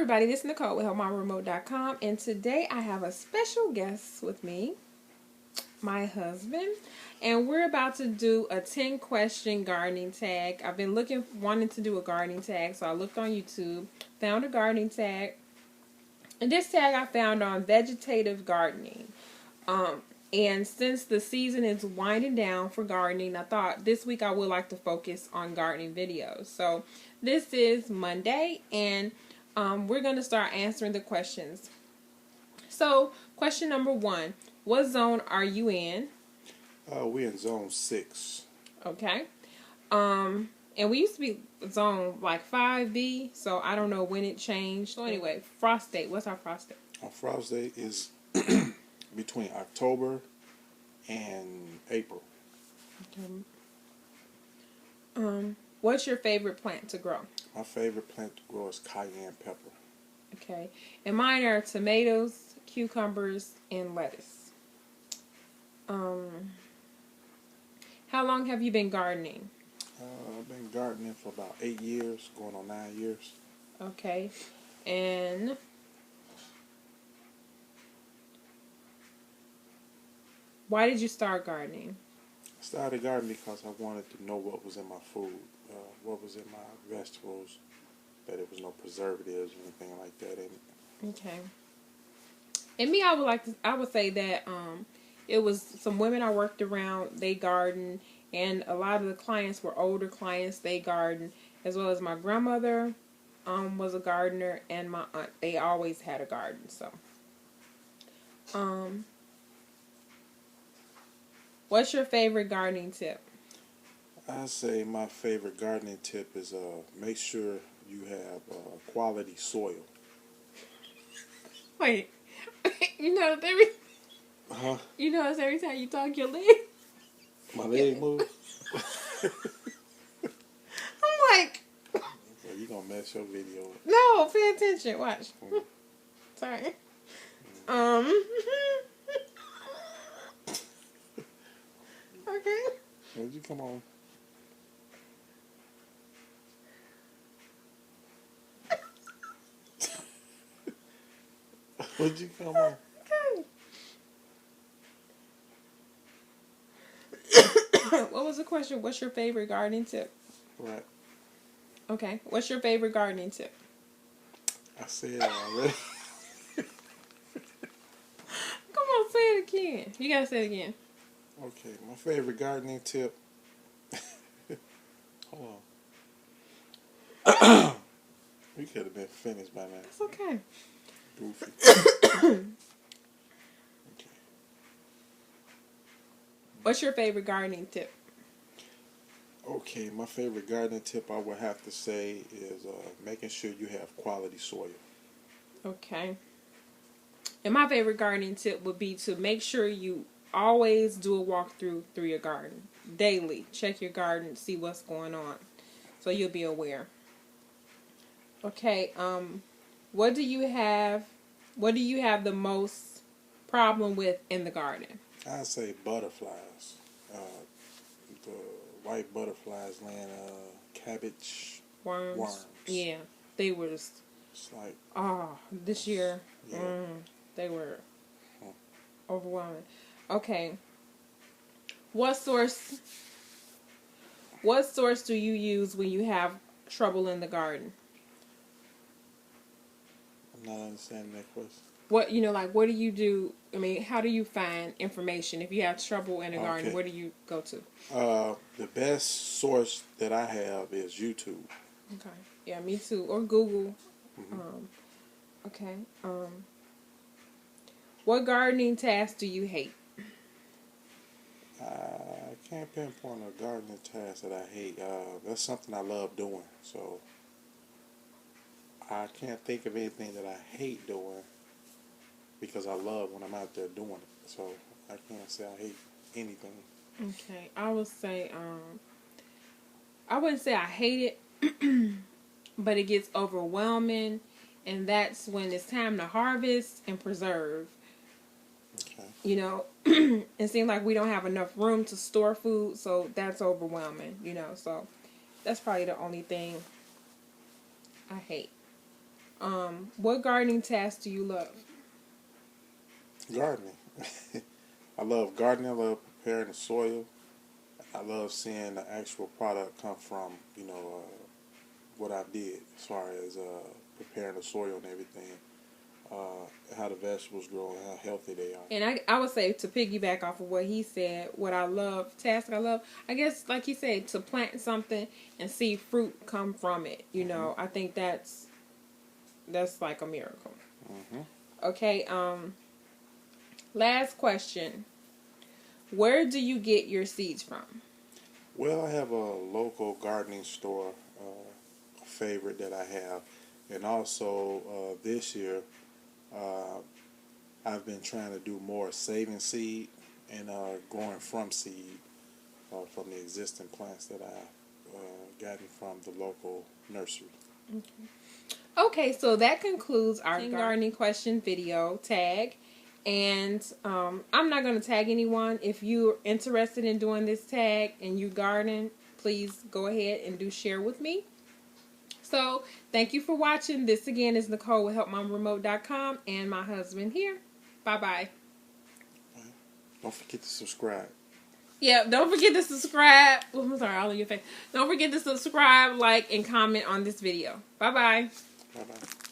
everybody, this is Nicole with Helpmamaremote.com, and today I have a special guest with me, my husband, and we're about to do a 10-question gardening tag. I've been wanting to do a gardening tag, so I looked on YouTube, found a gardening tag, and this tag I found on vegetative gardening. And since the season is winding down for gardening, I thought this week I would like to focus on gardening videos. So this is Monday, and we're going to start answering the questions. So question number 1, what zone are you in? We're in zone 6. Okay. And we used to be zone like 5B, so I don't know when it changed. So anyway, frost date. What's our frost date? Our frost date is between October and April. Okay. What's your favorite plant to grow? My favorite plant to grow is cayenne pepper. Okay. And mine are tomatoes, cucumbers, and lettuce. How long have you been gardening? I've been gardening for about 8 years, going on 9 years. Okay. And why did you start gardening? I started gardening because I wanted to know what was in my food, what was in my vegetables, that there was no preservatives or anything like that in it. Okay. And me, I would say that it was some women I worked around, they garden, and a lot of the clients were older clients, they garden, as well as my grandmother was a gardener, and my aunt, they always had a garden. So what's your favorite gardening tip? I say my favorite gardening tip is make sure you have quality soil. Wait, you know every time you talk your leg. My leg move. I'm like, well, you gonna mess your video up. no, pay attention. Watch. Sorry. Okay. Would you come on? Would you come on? Okay. What was the question? What's your favorite gardening tip? Right. Okay. What's your favorite gardening tip? I said it already. Come on, say it again. You gotta say it again. Okay, my favorite gardening tip. Hold on. We could have been finished by now. It's okay. Goofy. Okay. What's your favorite gardening tip? Okay, my favorite gardening tip I would have to say is making sure you have quality soil. Okay. And my favorite gardening tip would be to make sure you always do a walkthrough through your garden. Daily. Check your garden, see what's going on. So you'll be aware. Okay, what do you have the most problem with in the garden? I'd say butterflies. The white butterflies laying cabbage worms. Yeah, they was. It's like this year, yeah. they were overwhelming. Okay, what source do you use when you have trouble in the garden? I'm not understanding that question. What what do you do? I mean, how do you find information if you have trouble in the garden? Where do you go to? The best source that I have is YouTube. Okay. Yeah, me too. Or Google. Mm-hmm. Okay. What gardening task do you hate? I can't pinpoint a gardening task that I hate. That's something I love doing. So I can't think of anything that I hate doing because I love when I'm out there doing it. So I can't say I hate anything. Okay. I would say, I wouldn't say I hate it, but it gets overwhelming, and that's when it's time to harvest and preserve. Okay. It seems like we don't have enough room to store food, so that's overwhelming, so that's probably the only thing I hate. What gardening tasks do you love? Gardening. I love gardening. I love preparing the soil. I love seeing the actual product come from, what I did as far as preparing the soil and everything. How the vegetables grow and how healthy they are. And I would say, to piggyback off of what he said, what I love, I guess, like he said, to plant something and see fruit come from it. I think that's like a miracle. Mm-hmm. Okay, last question. Where do you get your seeds from? Well, I have a local gardening store, a favorite that I have. And also, this year, I've been trying to do more saving seed and growing from seed from the existing plants that I've gotten from the local nursery. Okay, so that concludes our gardening question video tag. And I'm not going to tag anyone. If you're interested in doing this tag and you garden, please go ahead and do share with me. So, thank you for watching. This again is Nicole with Helpmamaremote.com and my husband here. Bye-bye. Don't forget to subscribe. Yeah, don't forget to subscribe. Oh, I'm sorry, all in your face. Don't forget to subscribe, like, and comment on this video. Bye-bye. Bye-bye.